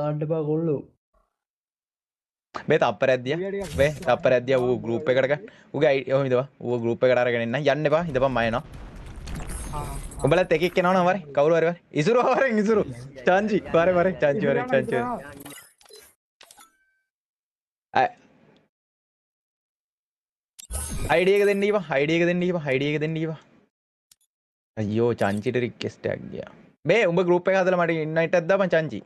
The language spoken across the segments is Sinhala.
දාන්න එපා කොල්ලෝ. මේ තප්පරැද්දිය මේ තප්පරැද්දිය ඌ ගෲප් එකට ගන්න. ඌගේ ඔහොම ඉදපන්. ඌ ගෲප් එකට අරගෙන ඉන්න. යන්න එපා. ඉදපන් මම එනවා. උඹලත් එකෙක් එනවනම් වරේ. කවුරු හරි වරේ. ඉසුරු වරෙන් ඉසුරු. චාන්චි වරේ චාන්චි වරේ චාන්චි වරේ. ID එක දෙන්න ඊපා. ID එක දෙන්න ඊපා. ID එක දෙන්න ඊපා. අයියෝ චාන්චිට රික්වෙස්ට් එකක් ගියා. මේ උඹ ගෲප් එක හදලා මට ඉන්වයිට් එකක් දාපන් චාන්චි.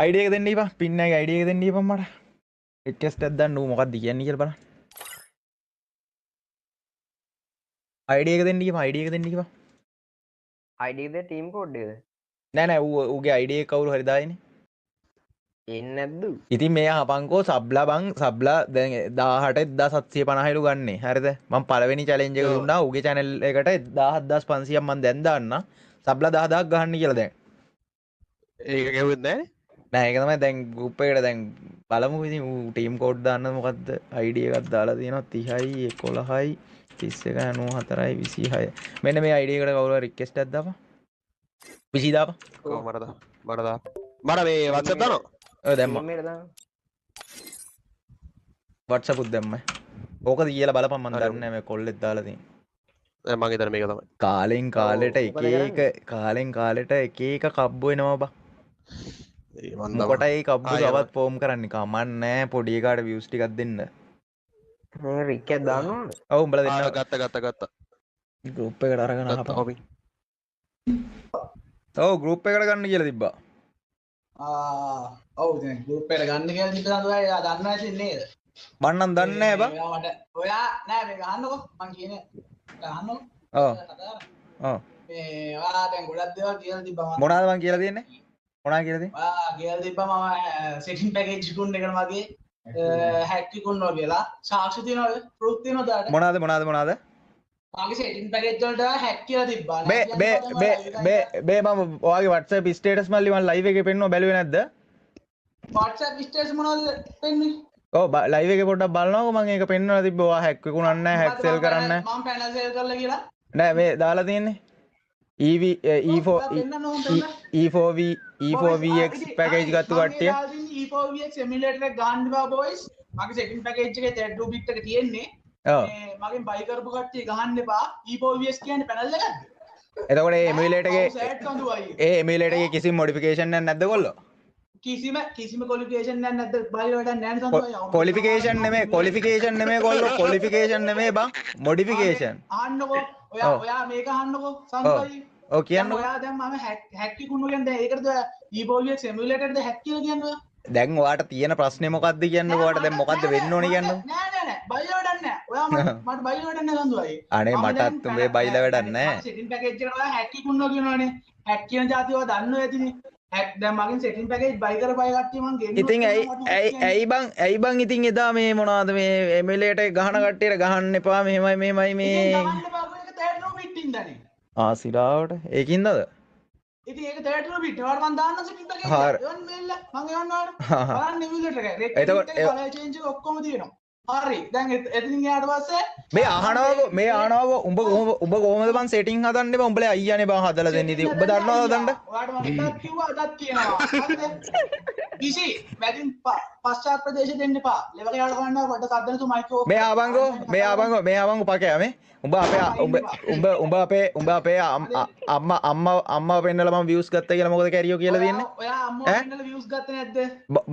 ID එක දෙන්න ඊපා. පින් එකේ ID එක දෙන්න ඊපන් මට. රික්වෙස්ට් එකක් දාන්න ඌ මොකක්ද කියන්නේ කියලා බලන්න. ID එක දෙන්න ඊපා. ID එක දෙන්න ඊපා. ID එකද ටීම් කෝඩ් එකද? නෑ නෑ ඌගේ ID එක කවුරු හරි දායිනේ. එන්නේ නැද්ද? ඉතින් මෙයා හපංකෝ සබ්ලා බං සබ්ලා දැන් 18 1750ලු ගන්නේ. හරිද? මම පළවෙනි චැලෙන්ජ් එක දුන්නා ඌගේ channel එකට 17500ක් මම දැන් දාන්න. සබ්ලා 10000ක් ගහන්න කියලා දැන්. ඒක ගෙවුවෙත් නෑනේ. නෑ ඒක තමයි දැන් group එකට දැන් බලමු ඉතින් ඌ ටීම් කෝඩ් දාන්න මොකද්ද ID එකක් දාලා තියෙනවා 30යි 11යි 31 94යි 26. මෙන්න මේ ID එකට කවුරු හරි රික්වෙස්ට් එකක් දාපන්. 20 දාපන්. ඔව් මට දා. මට මේ WhatsApp දානවා. ඔය දැම්මා. මේක දාන්න. WhatsApp උත් දැම්මයි. ඕක දීලා බලපන් මම දන්නේ නැහැ මේ කොල්ලෙක් දාලා තියෙන්නේ. මම හිතන්නේ මේක තමයි. කාලෙන් කාලෙට කාලෙන් කාලෙට එක එක කබ්බු එනවා බා. මොකටයි කබ්බු තවත් ෆෝම් කරන්නේ කමන්න නැහැ පොඩි එකාට views ටිකක් දෙන්න. මේ රික් එක දාන්න ඕනද? ඔව් උඹලා දෙන්න ගත්තා. group එකට අරගෙන ආපන්. ඔව් group එකට ගන්න කියලා තිබ්බා. ඔව් දැන් group එකට ගන්න කියලා තිබ්බා තමයි එයා දන්නවා ඉතින් නේද? මං නම් දන්නේ නැහැ බා. ඔයා නෑ මේක අහන්නකෝ මං කියන්නේ. අහන්නකෝ. ඔව්. ඔව්. මේ ඔයා දැන් ගොඩක් දේවල් කියලා තිබ්බා මම. මොනවද මං කියලා දෙන්නේ? මොනවා කියලා දෙන්නේ? ඔයා කියලා තිබ්බා මම setting package එකකුන් එකට මගේ hack එකකුන් කියලා. සාක්ෂි තියනවද? proof තියනවද ඔයාට? මොනවද? මගේ setting package වලට hack කියලා තිබ්බා. බේ මම ඔයාගේ WhatsApp status මල්ලි මම live එකේ පෙන්නුවා බැලුවේ නැද්ද? WhatsApp status මොනවද පෙන්න්නේ? ඔව් live එකේ පොඩ්ඩක් බලනකො මම ඒක පෙන්වලා තිබ්බා. ඔයා hack එකකුණක් නැහැ, hack sell කරන්නේ නැහැ. මම panel sell කරලා කියලා. නෑ මේ දාලා තියෙන්නේ. E4VX package ගත්තු කට්ටිය. E4VX emulator එක ගන්න බා boys. මගේ setting package එකේ thread bit එක තියෙන්නේ. මේ මගෙන් buy කරපු කට්ටිය ගහන්න එපා. E4VX කියන්නේ panel එකක්ද? එතකොට මේ emulator එකේ emulator එකේ කිසිම modification එකක් නැද්ද කොල්ලෝ? කිසිම qualification එකක් නැද්ද? buy වලට නැහැ නේද? qualification නෙමෙයි කොල්ලෝ qualification නෙමෙයි බං modification. අහන්නකෝ ඔයා මේක අහන්නකෝ සංකල්පයි. ඔව් කියන්න. ඔයා දැන් මම hack කිකුණු කියන්නේ ඒකටද E4VX emulator ද hack කියලා කියන්නේ? දැන් ඔයාට තියෙන ප්‍රශ්නේ මොකද්ද කියන්නේ? ඔයාට දැන් මොකද්ද වෙන්න ඕනේ කියන්නේ? නෑ බයිලා වැඩක් නෑ. ඔයා මට බයිලා වැඩක් නෑ සඳුයි. අනේ මටත් උඹේ බයිලා වැඩක් නෑ. setting package එකට ඔයා hack කිකුණු කියනවනේ. hack කියන જાතිය ඔයා දන්නව ඇතිනේ. hack දැන් මගෙන් setting package buy කරපයි කට්ටිය මං ගෙන්නුවා. ඉතින් ඇයි බං ඉතින් එදා මේ මොනවද මේ emulator එක ගහන කට්ටියට ගහන්න එපා මෙහෙමයි මේ ගහන්න එපා ඒක third row bit ඉඳනේ. සිරාවට ඒකින්දද? ඉතින් ඒක third row bit වල මං දාන්න setting package එක. එවන් මේල්ල මං එවන්න ඕන. බලන්න emulator එක. එතකොට color change එක ඔක්කොම තියෙනවා. හරි දැන් එතනින් යාට පස්සේ මේ අහනවෝ උඹ කොහොමද බං setting හදන්නේ බං උඹලා අයියානේ බං හදලා දෙන්නේ ඉතින් උඹ දන්නවද හදන්න? ඔයාට මම අදත් කිව්වා අදත් කියනවා. හරිද? කිසි මැදින් පශ්චාත් ප්‍රදේශ දෙන්න එපා. ලෙවල් එකට ගන්නවා පොඩ්ඩක් අද්දන තු මයික් ඕෆ්. මේ ආවංගෝ පකෑ මේ උඹ අපේ අම්මා පෙන්නලා මම views ගත්තා කියලා මොකද කැරියෝ කියලා තියෙන්නේ? ඔයා අම්මා පෙන්නලා views ගත්තේ නැද්ද?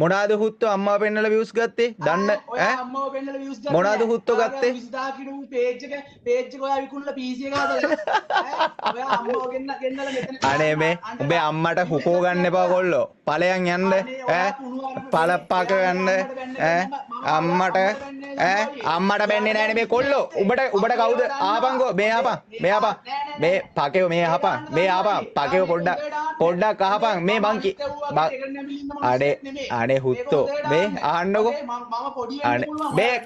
මොනවාද හුත්තෝ අම්මා පෙන්නලා views ගත්තේ? දන්න ඔයා අම්මා පෙන්නලා views ගත්තේ මොනවාද හුත්තෝ ගත්තේ? 20000 කිලෝ page එක ඔයා විකුණලා PC එක හදලා ඔයා අම්මා ගෙන්නලා මෙතන අනේ මේ උඹේ අම්මට හුකෝ ගන්න එපා කොල්ලෝ. ඵලයන් යන්න පළප්පක යන්න අම්මට බැන්නේ නැහැ මේ කොල්ලෝ. උඹට කවුද ආපංගෝ මේ මේ පකේව මේ ආපන් පකේව පොඩ්ඩක් අහපන් මේ අනේ හුත්තෝ මේ අහන්නකෝ මේ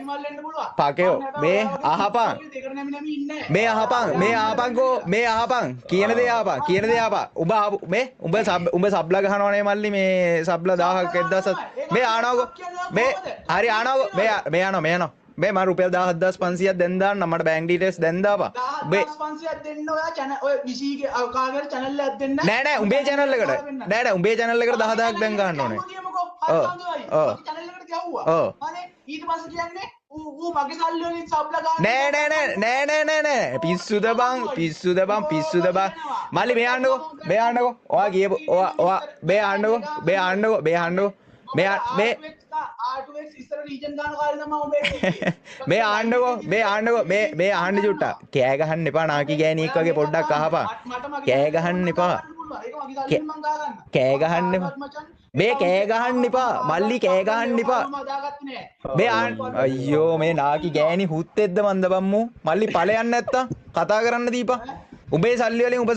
පකේව මේ අහපන් මේ ආපංගෝ මේ ආපන් කියන දේ ආපන් උඹ සබ්ලා ගහනවනේ මල්ලි මේ සබ්ලා 1000ක් 1000ක් මේ ආනවකෝ මේ හරි ආනවකෝ මේ බේ මම රුපියල් 17500ක් දැන් දාන්න මට බැංක් ඩීටේල්ස් දැන් දාපන්. බේ 1500ක් දෙන්න ඔයා channel ඔය විසීගේ කාගේ channel එකක් දෙන්න. නෑ උඹේ channel එකට. නෑ උඹේ channel එකට 10000ක් දැන් ගන්න ඕනේ. channel එකට ගැහුවා. අනේ ඊට පස්සේ කියන්නේ ඌ මගේ සල්ලි වලින් සබ්ලා ගන්න. නෑ පිස්සුද බං මල්ලි මේ ආන්නකෝ ඔයා කියපු ඔයා මේ ආන්නකෝ R2X ඉස්සර රීජන් ගන්න කාලේ තමයි උඹේ මේ ආන්නකෝ මේ ආන්න චුට්ටා කෑ ගහන්න එපා නාකි ගෑණියෙක් වගේ පොඩ්ඩක් අහපන් කෑ ගහන්න එපා කෑ ගහන්න එපා මේ කෑ ගහන්න එපා මල්ලි කෑ ගහන්න එපා මේ අයියෝ මේ නාකි ගෑණි හුත්තෙද්ද මන්ද බම්මු මල්ලි ඵලයන් නැත්තම් කතා කරන්න දීපන් උඹේ සල්ලි වලින් උඹ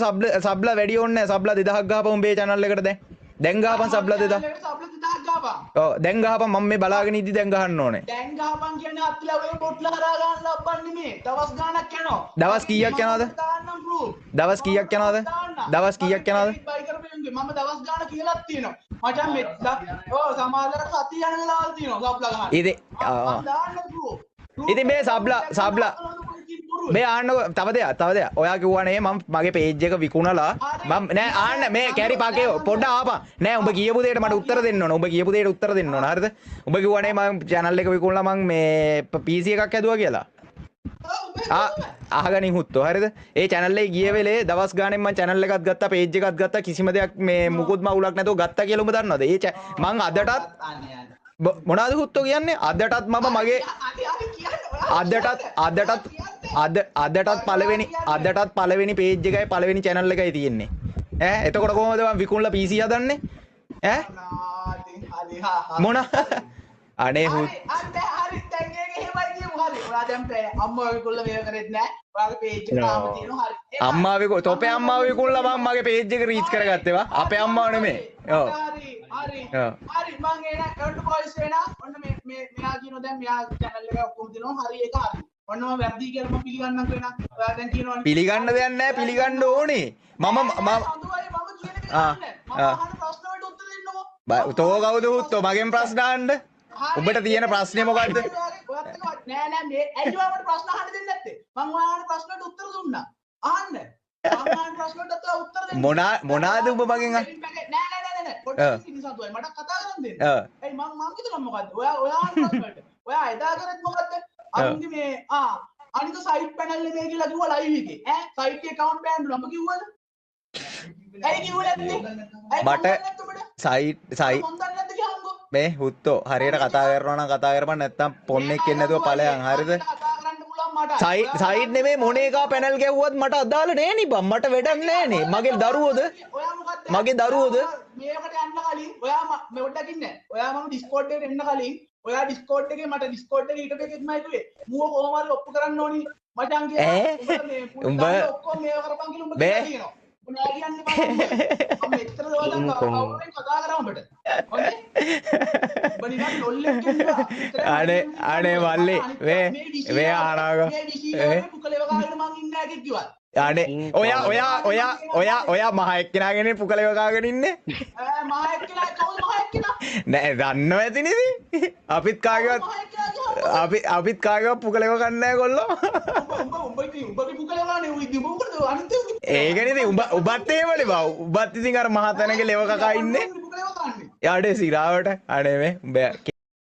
සබ්ලා වැඩි ඕනේ නැහැ සබ්ලා 2000ක් ගහපන් උඹේ channel එකට දැන් ගහපන් සබ්ලා 2000 ඔව් දැන් ගහපන් මම මේ බලාගෙන ඉද්දි දැන් ගහන්න ඕනේ දැන් ගහපන් කියන්නේ අත්තිලා ඔය පොට්ලා හරා ගන්න ලබන්නේ මේ දවස් ගාණක් යනවා දවස් කීයක් යනවද දවස් කීයක් යනවද දවස් කීයක් යනවද මම දවස් ගාණ කියලාත් තියෙනවා මචං මෙත් ඔව් සමාජලට සතිය යන වෙලාවල් තියෙනවා සබ්ලා ගහන්න ඉතින් මේ සබ්ලා මේ ආන්නකෝ තව දෙයක් ඔයා කිව්වනේ මම මගේ පේජ් එක විකුණලා මම නෑ ආන්න මේ කැරි පාකේ පොඩ්ඩක් ආපන් නෑ උඹ කියපු දෙයට මට උත්තර දෙන්න ඕන උඹ කියපු දෙයට උත්තර දෙන්න ඕන හරිද උඹ කිව්වනේ මම channel එක විකුණලා මම මේ PC එකක් ඇදුවා කියලා අහගනින් හුත්තෝ හරිද ඒ channel එකේ ගිය වෙලේ දවස් ගානෙන් මම channel එකක් ගත්තා page එකක් ගත්තා කිසිම දෙයක් මේ මුකුත්ම අවුලක් නැතුව ගත්තා කියලා උඹ දන්නවද ඒ මං අදටත් මොනවද හුත්තෝ කියන්නේ අදටත් මම මගේ අදටත් පළවෙනි page එකයි පළවෙනි channel එකයි තියෙන්නේ ඈ එතකොට කොහොමද මම විකුණලා PC හදන්නේ ඈ මොන අනේ හරි දැන් ඒක එහෙමයි කියමු හරි ඔයා දැන් අම්මා විකුණලා මේව කරෙත් නෑ ඔයාගේ page එක තාම තියෙනවා හරි අම්මා තොපේ අම්මා විකුණලා මම මගේ page එක රීච් කරගත්තේ වා අපේ අම්මාව නෙමෙයි ඔව් හරි මං එන කවුන්ට් වොයිස් වෙනා ඔන්න මේ මෙයා කියනවා දැන් මෙයා channel එක ඔක්කොම දෙනවා හරි ඒක හරි ඔන්න මම වැරදි කියලා මම පිළිගන්නම් වෙනා ඔයා දැන් කියනවනේ පිළිගන්න දෙයක් නැහැ පිළිගන්න ඕනේ මම අහන ප්‍රශ්න වලට උත්තර දෙන්නකෝ තෝ කවුද හුත්තෝ මගෙන් ප්‍රශ්න අහන්න උඹට තියෙන ප්‍රශ්නේ මොකද්ද නෑ මේ ඇයි ඔයාලට ප්‍රශ්න අහන්න දෙන්නේ නැත්තේ මම ඔයාලට ප්‍රශ්නට උත්තර දුන්නා අහන්න මම අහන ප්‍රශ්නට උත්තර දෙන්න මොනාද උඹ මගෙන් නෑ පොඩ්ඩක් ඉන්නසතුයි මට කතා කරන්න දෙන්න ඇයි මම කිව්වම මොකද්ද ඔයා අහන ප්‍රශ්නට ඔයා එදා කරත් මොකද්ද අනිත් මේ අනිත් සයිට් පැනල් එකේ කියලා කිව්වා ලයිව් එකේ ඈ සයිට් එකේ account බෑන්ඩ් නම කිව්වද ඇයි කිව්වේ නැත්තේ මට සයිට් මේ හුත්තෝ හරියට කතා කරනවා නම් කතා කරපන් නැත්තම් පොන්නෙක් එන්නේ නැතුව ඵලයන් හරියද සයිට් නෙමෙයි මොන එකා පැනල් ගැව්වත් මට අදාළ නෑ නේ බම් මට වැඩක් නෑ නේ මගේ දරුවෝද මේකට යන්න කලින් ඔයා මෙවඩක් ඉන්නේ ඔයා මම Discord එකට එන්න කලින් ඔයා Discord එකේ මට Discord එකේ ඊට එකෙක්මයි කිව්වේ මූව කොහොම හරි ඔප්පු කරන්න ඕනි මචං කියලා උඹ ඔක්කොම මේව කරපන් කියලා උඹ කියනවා උනා කියන්නේ මම මෙච්චර දවසක් කවුරුන් කතා කරා උඹට හොඳේ උඹ නිකන් ලොල්ලෙක් කියනවා අනේ මල්ලි වේ ආනාග පුකලේව ගාගෙන මං ඉන්නේ නැහැ කිව්වා අනේ ඔයා මහ එක්කෙනාගෙන පුකලේව ගාගෙන ඉන්නේ මහ එක්කෙනා කවුද මහ එක්කෙනා නෑ දන්නව ඇතිනේද අපිත් කාගේවත් පුකලේව ගන්න නැහැ කොල්ලෝ උඹගේ පුකලේව ගානේ උයි මොකද අනිත් ඒකනේ උඹත් එහෙමනේ බා උඹත් ඉතින් අර මහ තැනක ලෙව කකා ඉන්නේ යාඩේ සිරාවට අනේ මේ උඹ